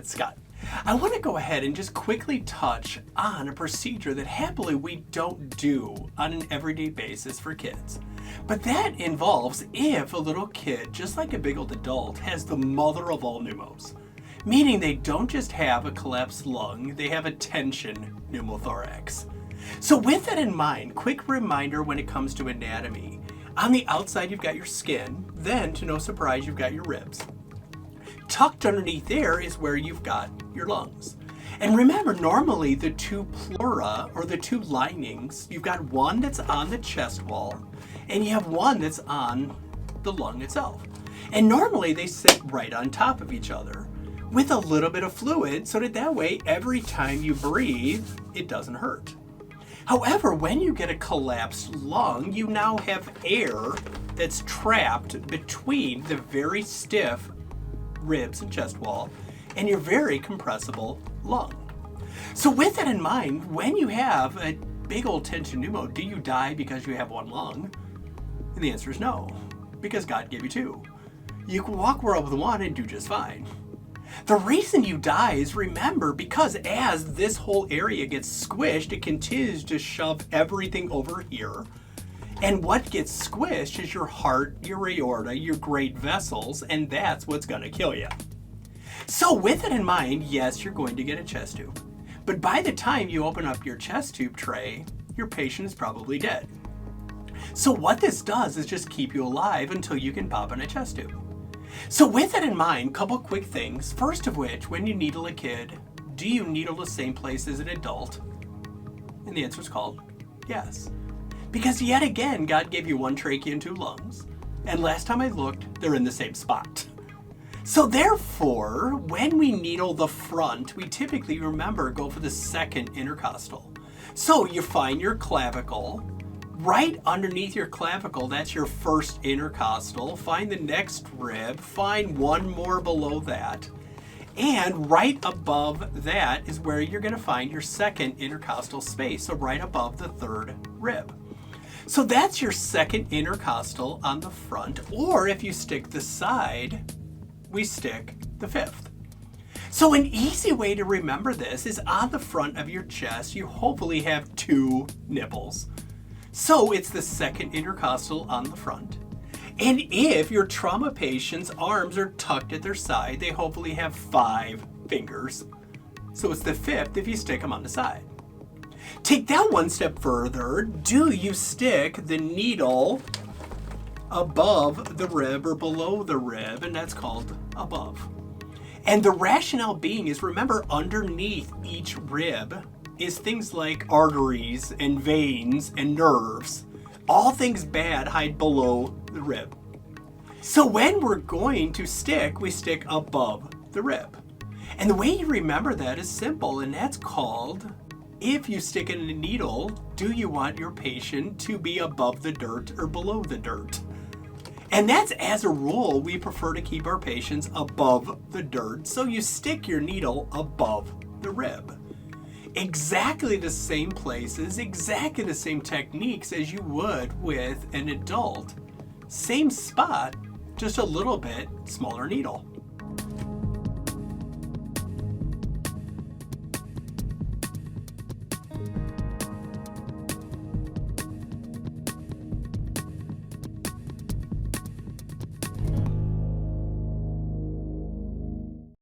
it's Scott. I want to go ahead and just quickly touch on a procedure that happily we don't do on an everyday basis for kids. But that involves if a little kid, just like a big old adult, has the mother of all pneumos. Meaning they don't just have a collapsed lung, they have a tension pneumothorax. So with that in mind, quick reminder when it comes to anatomy. On the outside you've got your skin, then to no surprise you've got your ribs. Tucked underneath there is where you've got your lungs. And remember, normally the two pleura, or the two linings, you've got one that's on the chest wall, and you have one that's on the lung itself. And normally they sit right on top of each other with a little bit of fluid so that way every time you breathe, it doesn't hurt. However, when you get a collapsed lung, you now have air that's trapped between the very stiff ribs and chest wall and your very compressible lung. So with that in mind, when you have a big old tension pneumo, do you die because you have one lung? And the answer is no, because God gave you two. You can walk around with one and do just fine. The reason you die is, remember, because as this whole area gets squished, it continues to shove everything over here. And what gets squished is your heart, your aorta, your great vessels, and that's what's going to kill you. So with it in mind, yes, you're going to get a chest tube. But by the time you open up your chest tube tray, your patient is probably dead. So what this does is just keep you alive until you can pop in a chest tube. So with that in mind, couple quick things. First of which, when you needle a kid, do you needle the same place as an adult? And the answer is called yes. Because yet again, God gave you one trachea and two lungs. And last time I looked, they're in the same spot. So therefore, when we needle the front, we typically, remember, go for the second intercostal. So you find your clavicle. Right underneath your clavicle, that's your first intercostal. Find the next rib, find one more below that. And right above that is where you're going to find your second intercostal space, so right above the third rib. So that's your second intercostal on the front, or if you stick the side, we stick the fifth. So an easy way to remember this is on the front of your chest, you hopefully have two nipples. So it's the second intercostal on the front. And if your trauma patient's arms are tucked at their side, they hopefully have 5 fingers. So it's the fifth if you stick them on the side. Take that one step further. Do you stick the needle above the rib or below the rib? And that's called above. And the rationale being is, remember, underneath each rib is things like arteries and veins and nerves. All things bad hide below the rib. So when we're going to stick, we stick above the rib. And the way you remember that is simple, and that's called, if you stick in a needle, do you want your patient to be above the dirt or below the dirt? And that's, as a rule, we prefer to keep our patients above the dirt, so you stick your needle above the rib. Exactly the same places, exactly the same techniques as you would with an adult. Same spot, just a little bit smaller needle.